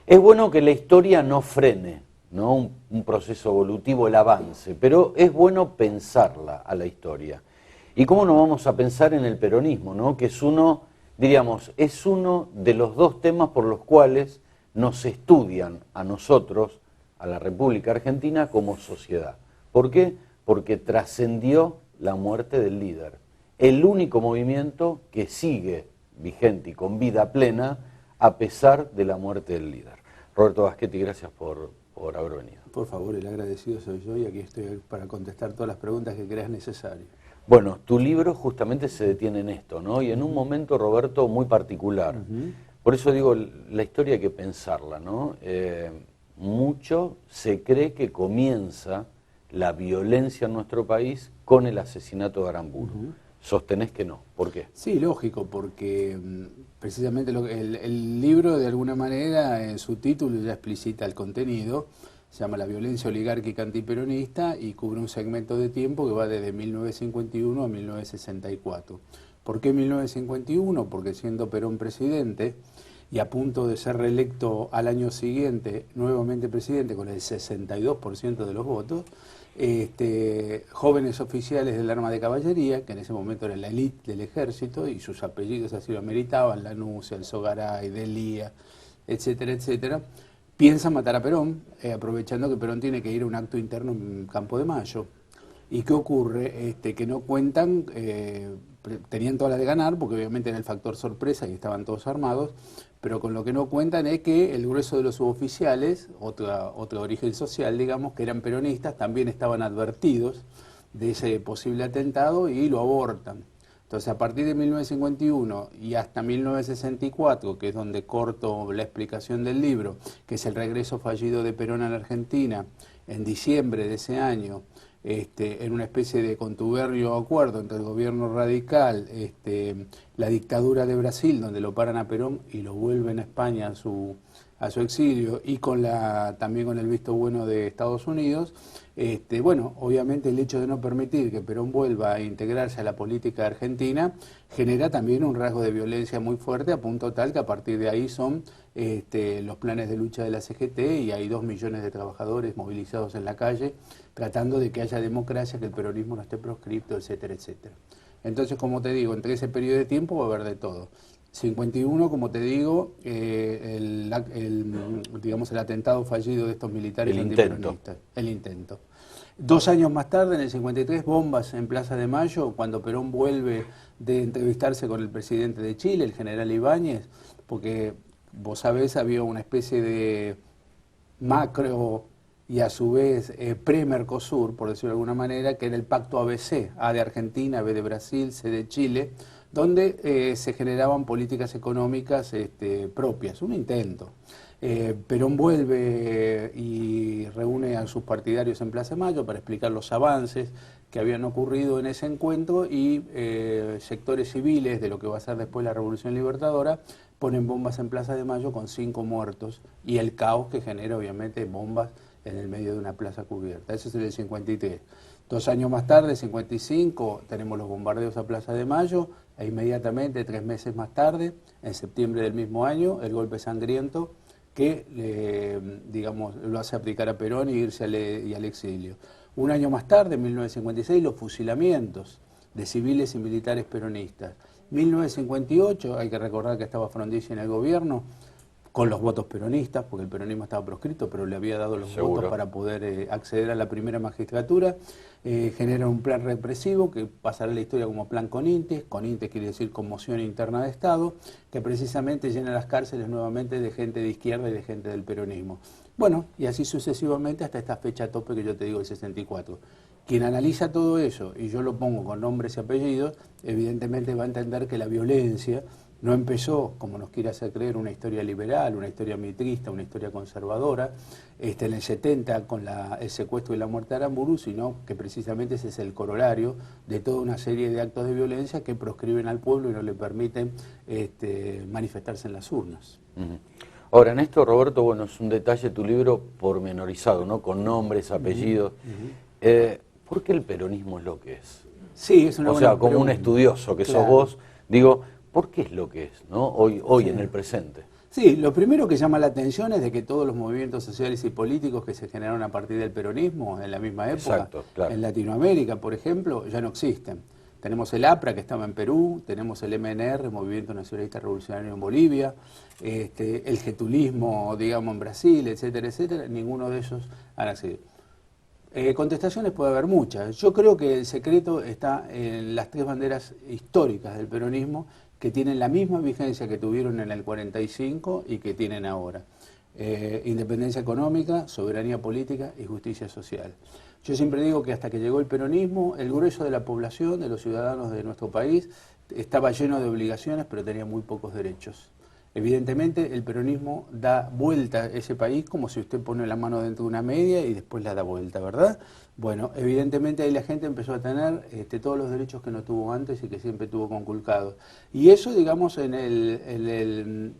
Es bueno que la historia no frene, ¿no? Un proceso evolutivo, el avance, pero es bueno pensarla a la historia. ¿Y cómo no vamos a pensar en el peronismo, ¿no? Que es uno, diríamos, es uno de los dos temas por los cuales nos estudian a nosotros, a la República Argentina, como sociedad. ¿Por qué? Porque trascendió la muerte del líder. El único movimiento que sigue vigente y con vida plena a pesar de la muerte del líder. Roberto Baschetti, gracias por haber venido. Por favor, el agradecido soy yo y aquí estoy para contestar todas las preguntas que creas necesarias. Bueno, tu libro justamente se detiene en esto, ¿no? Y en un momento, Roberto, muy particular. Por eso digo, la historia hay que pensarla, ¿no? Mucho se cree que comienza la violencia en nuestro país con el asesinato de Aramburu. Sostenés que no. ¿Por qué? Sí, lógico, porque precisamente el libro de alguna manera en su título ya explicita el contenido, se llama La violencia oligárquica antiperonista y cubre un segmento de tiempo que va desde 1951 a 1964. ¿Por qué 1951? Porque siendo Perón presidente y a punto de ser reelecto al año siguiente, nuevamente presidente con el 62% de los votos, jóvenes oficiales del arma de caballería, que en ese momento era la élite del ejército y sus apellidos así lo ameritaban, Lanusse, Alzogaray, Delía, etcétera, etcétera, piensan matar a Perón, aprovechando que Perón tiene que ir a un acto interno en Campo de Mayo. ¿Y qué ocurre? Que no cuentan, tenían todas las de ganar, porque obviamente era el factor sorpresa y estaban todos armados, pero con lo que no cuentan es que el grueso de los suboficiales, otro origen social, digamos, que eran peronistas, también estaban advertidos de ese posible atentado y lo abortan. Entonces, a partir de 1951 y hasta 1964, que es donde corto la explicación del libro, que es el regreso fallido de Perón a la Argentina, en diciembre de ese año, en una especie de contubernio acuerdo entre el gobierno radical, la dictadura de Brasil, donde lo paran a Perón y lo vuelven a España a su exilio, y también con el visto bueno de Estados Unidos. Bueno, obviamente el hecho de no permitir que Perón vuelva a integrarse a la política argentina genera también un rasgo de violencia muy fuerte, a punto tal que a partir de ahí son los planes de lucha de la CGT y hay 2 millones de trabajadores movilizados en la calle tratando de que haya democracia, que el peronismo no esté proscripto, etcétera, etcétera. Entonces, como te digo, entre ese periodo de tiempo va a haber de todo. 51, como te digo, digamos el atentado fallido de estos militares antiperonistas. El intento. 2 años más tarde, en el 53, bombas en Plaza de Mayo, cuando Perón vuelve de entrevistarse con el presidente de Chile, el general Ibáñez, porque vos sabés, había una especie de macro y a su vez pre-Mercosur, por decirlo de alguna manera, que era el pacto ABC, A de Argentina, B de Brasil, C de Chile, donde se generaban políticas económicas propias, un intento. Perón vuelve y reúne a sus partidarios en Plaza de Mayo para explicar los avances que habían ocurrido en ese encuentro y sectores civiles de lo que va a ser después la Revolución Libertadora ponen bombas en Plaza de Mayo con 5 muertos y el caos que genera obviamente bombas en el medio de una plaza cubierta. Eso es el 53. 2 años más tarde, 55, tenemos los bombardeos a Plaza de Mayo e inmediatamente, 3 meses más tarde, en septiembre del mismo año, el golpe sangriento que digamos, lo hace aplicar a Perón y irse al exilio. 1 año más tarde, en 1956, los fusilamientos de civiles y militares peronistas. 1958, hay que recordar que estaba Frondizi en el gobierno, con los votos peronistas, porque el peronismo estaba proscrito, pero le había dado los votos para poder acceder a la primera magistratura. Genera un plan represivo que pasará a la historia como Plan Conintes. Conintes quiere decir Conmoción Interna de Estado, que precisamente llena las cárceles nuevamente de gente de izquierda y de gente del peronismo. Bueno, y así sucesivamente hasta esta fecha tope que yo te digo, el 64. Quien analiza todo eso, y yo lo pongo con nombres y apellidos, evidentemente va a entender que la violencia no empezó, como nos quiere hacer creer, una historia liberal, una historia mitrista, una historia conservadora, en el 70 con el secuestro y la muerte de Aramburu, sino que precisamente ese es el corolario de toda una serie de actos de violencia que proscriben al pueblo y no le permiten manifestarse en las urnas. Ahora, en esto, Roberto, bueno, es un detalle tu libro pormenorizado, ¿no? Con nombres, apellidos. ¿Por qué el peronismo es lo que es? Sí, es una buena pregunta. Como un estudioso que sos vos, digo, ¿por qué es lo que es, ¿no? Hoy en el presente? Sí, lo primero que llama la atención es de que todos los movimientos sociales y políticos que se generaron a partir del peronismo en la misma época, Exacto, claro. en Latinoamérica, por ejemplo, ya no existen. Tenemos el APRA, que estaba en Perú, tenemos el MNR, Movimiento Nacionalista Revolucionario en Bolivia, el getulismo, digamos, en Brasil, etcétera, etcétera. Ninguno de ellos ha nacido. Contestaciones puede haber muchas. Yo creo que el secreto está en las tres banderas históricas del peronismo, que tienen la misma vigencia que tuvieron en el 45 y que tienen ahora. Independencia económica, soberanía política y justicia social. Yo siempre digo que hasta que llegó el peronismo, el grueso de la población, de los ciudadanos de nuestro país, estaba lleno de obligaciones, pero tenía muy pocos derechos. Evidentemente, el peronismo da vuelta a ese país como si usted pone la mano dentro de una media y después la da vuelta, ¿verdad? Bueno, evidentemente ahí la gente empezó a tener todos los derechos que no tuvo antes y que siempre tuvo conculcados. Y eso, digamos, en el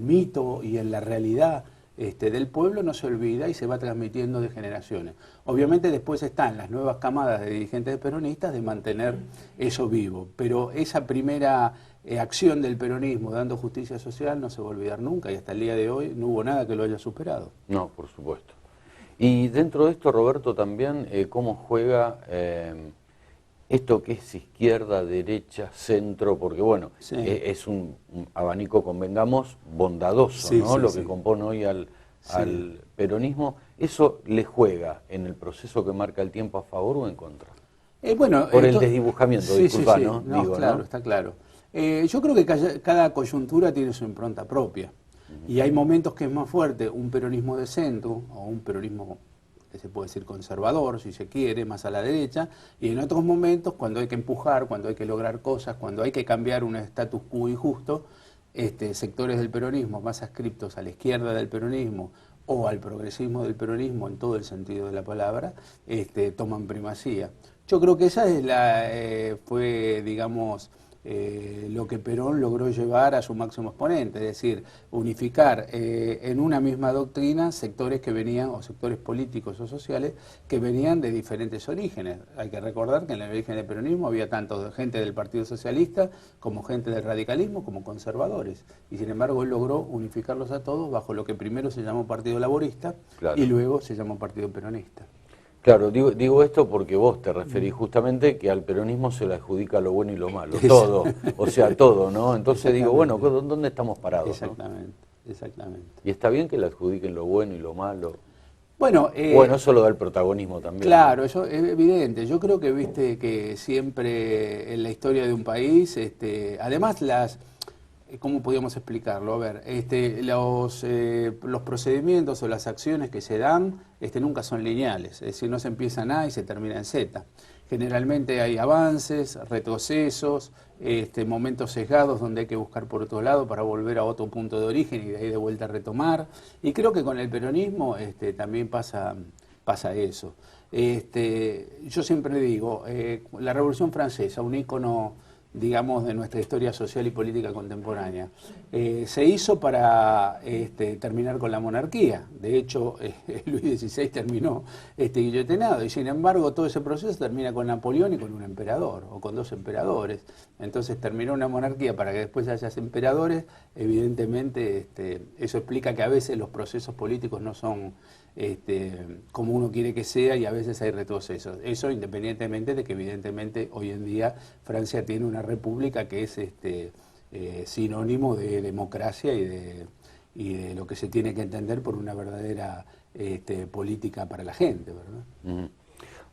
mito y en la realidad del pueblo no se olvida y se va transmitiendo de generaciones. Obviamente después están las nuevas camadas de dirigentes peronistas de mantener eso vivo, pero esa primera acción del peronismo dando justicia social no se va a olvidar nunca y hasta el día de hoy no hubo nada que lo haya superado. No, por supuesto. Y dentro de esto, Roberto, también cómo juega esto que es izquierda, derecha, centro, porque bueno, sí, es un abanico, convengamos, bondadoso, sí, ¿no? Sí, lo que compone hoy al peronismo. ¿Eso le juega en el proceso que marca el tiempo a favor o en contra? Bueno, por el desdibujamiento, disculpa, ¿no? No, digo, claro, ¿no? Está claro. Yo creo que cada coyuntura tiene su impronta propia. Y hay momentos que es más fuerte un peronismo de centro o un peronismo que se puede decir conservador, si se quiere, más a la derecha, y en otros momentos, cuando hay que empujar, cuando hay que lograr cosas, cuando hay que cambiar un status quo injusto, sectores del peronismo más adscriptos a la izquierda del peronismo o al progresismo del peronismo en todo el sentido de la palabra, toman primacía. Yo creo que esa es fue, digamos, lo que Perón logró llevar a su máximo exponente, es decir, unificar en una misma doctrina sectores que venían, o sectores políticos o sociales, que venían de diferentes orígenes. Hay que recordar que en el origen del peronismo había tanto gente del Partido Socialista como gente del radicalismo como conservadores, y sin embargo él logró unificarlos a todos bajo lo que primero se llamó Partido Laborista, claro, y luego se llamó Partido Peronista. Claro, digo esto porque vos te referís justamente que al peronismo se le adjudica lo bueno y lo malo, todo, o sea, todo, ¿no? Entonces digo, bueno, ¿dónde estamos parados? Exactamente, ¿no? Exactamente. ¿Y está bien que le adjudiquen lo bueno y lo malo? Bueno, eso lo da el protagonismo también. Claro, ¿no? Eso es evidente. Yo creo que viste que siempre en la historia de un país, además ¿cómo podríamos explicarlo? A ver, los procedimientos o las acciones que se dan nunca son lineales, es decir, no se empieza en A y se termina en Z. Generalmente hay avances, retrocesos, momentos sesgados donde hay que buscar por otro lado para volver a otro punto de origen y de ahí de vuelta a retomar. Y creo que con el peronismo también pasa eso. Yo siempre digo, la Revolución Francesa, un ícono, digamos, de nuestra historia social y política contemporánea, se hizo para terminar con la monarquía. De hecho, Luis XVI terminó guillotinado, y sin embargo todo ese proceso termina con Napoleón y con un emperador, o con dos emperadores. Entonces terminó una monarquía para que después haya emperadores. Evidentemente eso explica que a veces los procesos políticos no son como uno quiere que sea, y a veces hay retrocesos. Eso independientemente de que evidentemente hoy en día Francia tiene una república que es sinónimo de democracia y de lo que se tiene que entender por una verdadera política para la gente, ¿verdad?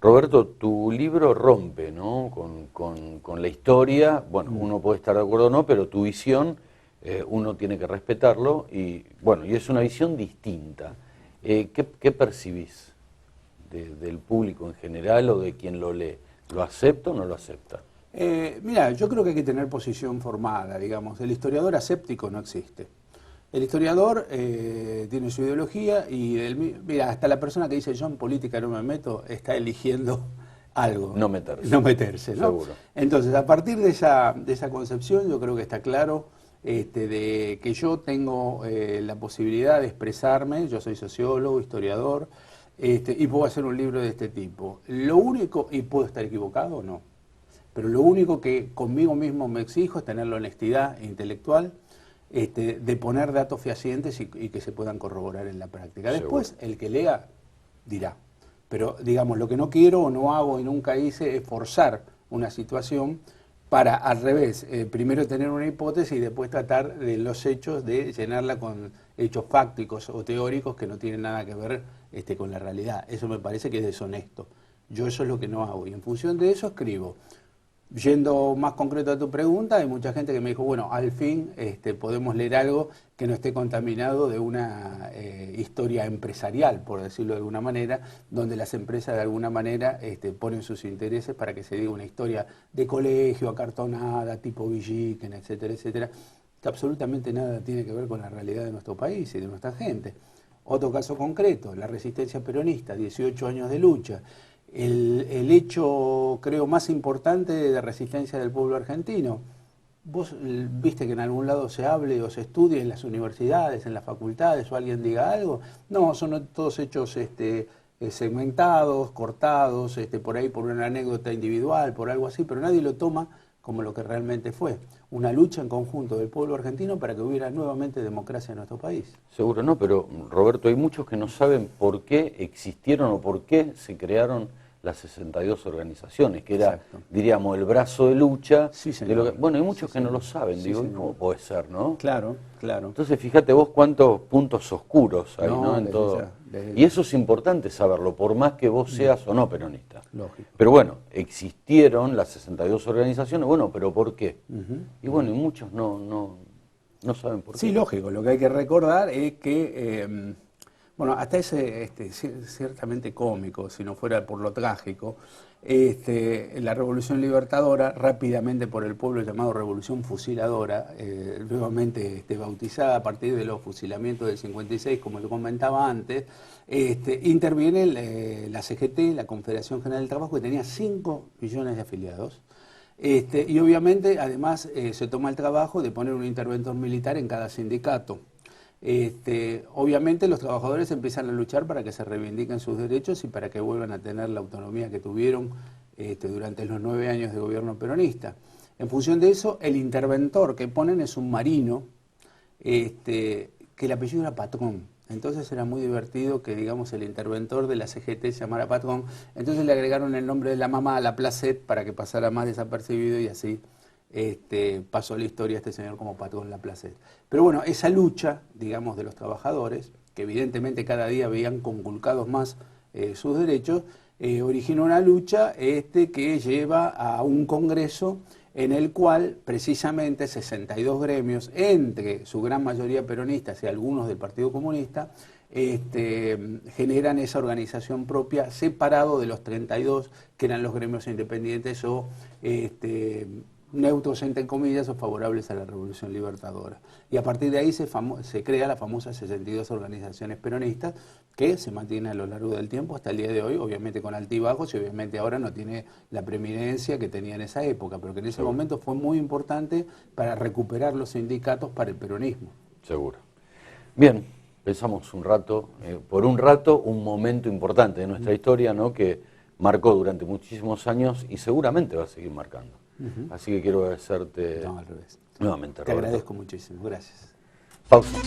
Roberto, tu libro rompe, ¿no?, con la historia. Bueno, uno puede estar de acuerdo o no, pero tu visión uno tiene que respetarlo, y bueno, y es una visión distinta. ¿Qué percibís del público en general o de quien lo lee? ¿Lo acepta o no lo acepta? Mira, yo creo que hay que tener posición formada, digamos. El historiador aséptico no existe. El historiador tiene su ideología y, mira, hasta la persona que dice yo en política no me meto está eligiendo algo. No meterse. No meterse, ¿no? Seguro. Entonces, a partir de esa concepción, yo creo que está claro de que yo tengo la posibilidad de expresarme. Yo soy sociólogo, historiador, y puedo hacer un libro de este tipo. Lo único, y puedo estar equivocado o no, pero lo único que conmigo mismo me exijo es tener la honestidad intelectual de poner datos fehacientes y que se puedan corroborar en la práctica. Después, el que lea dirá. Pero, digamos, lo que no quiero o no hago y nunca hice es forzar una situación para, al revés, primero tener una hipótesis y después tratar de los hechos de llenarla con hechos fácticos o teóricos que no tienen nada que ver con la realidad. Eso me parece que es deshonesto. Yo eso es lo que no hago y en función de eso escribo. Yendo más concreto a tu pregunta, hay mucha gente que me dijo, bueno, al fin podemos leer algo que no esté contaminado de una historia empresarial, por decirlo de alguna manera, donde las empresas de alguna manera ponen sus intereses para que se diga una historia de colegio, acartonada, tipo Villiquen, etcétera, etcétera, que absolutamente nada tiene que ver con la realidad de nuestro país y de nuestra gente. Otro caso concreto, la resistencia peronista, 18 años de lucha. El hecho, creo, más importante de resistencia del pueblo argentino. Vos viste que en algún lado se hable o se estudie en las universidades, en las facultades, o alguien diga algo. No, son todos hechos segmentados, cortados, por ahí por una anécdota individual, por algo así, pero nadie lo toma como lo que realmente fue. Una lucha en conjunto del pueblo argentino para que hubiera nuevamente democracia en nuestro país. Seguro no, pero Roberto, hay muchos que no saben por qué existieron o por qué se crearon las 62 organizaciones, que era, diríamos, el brazo de lucha. Sí, de lo que, bueno, hay muchos que no lo saben, digo, ¿cómo puede ser, no? Claro, claro. Entonces, fíjate vos cuántos puntos oscuros hay, ¿no? En todo. Y eso es importante saberlo, por más que vos seas o no peronista. Lógico. Pero bueno, existieron las 62 organizaciones, bueno, pero ¿por qué? Y bueno, y muchos no saben por qué. Sí, lógico. Lo que hay que recordar es que, bueno, hasta ese ciertamente cómico, si no fuera por lo trágico, la Revolución Libertadora, rápidamente por el pueblo llamado Revolución Fusiladora, nuevamente bautizada a partir de los fusilamientos del 56, como lo comentaba antes, interviene la CGT, la Confederación General del Trabajo, que tenía 5 millones de afiliados. Y obviamente, además, se toma el trabajo de poner un interventor militar en cada sindicato. Obviamente los trabajadores empiezan a luchar para que se reivindiquen sus derechos y para que vuelvan a tener la autonomía que tuvieron durante los 9 años de gobierno peronista. En función de eso, el interventor que ponen es un marino, que el apellido era Patrón. Entonces era muy divertido que, digamos, el interventor de la CGT se llamara Patrón. Entonces le agregaron el nombre de la mamá a la Placet para que pasara más desapercibido y así pasó a la historia este señor como Patrón Laplacet. Pero bueno, esa lucha, digamos, de los trabajadores, que evidentemente cada día veían conculcados más sus derechos, originó una lucha que lleva a un congreso en el cual precisamente 62 gremios, entre su gran mayoría peronistas y algunos del Partido Comunista, generan esa organización propia separado de los 32 que eran los gremios independientes o neutros entre comillas o favorables a la Revolución Libertadora. Y a partir de ahí se crea la famosa 62 organizaciones peronistas que se mantienen a lo largo del tiempo hasta el día de hoy, obviamente con altibajos y obviamente ahora no tiene la preeminencia que tenía en esa época, pero que en ese momento fue muy importante para recuperar los sindicatos para el peronismo. Seguro. Bien, pensamos un rato, por un rato, un momento importante de nuestra historia, ¿no? Que marcó durante muchísimos años y seguramente va a seguir marcando. Así que quiero agradecerte nuevamente, Roberto. Te agradezco muchísimo, gracias. Pausa.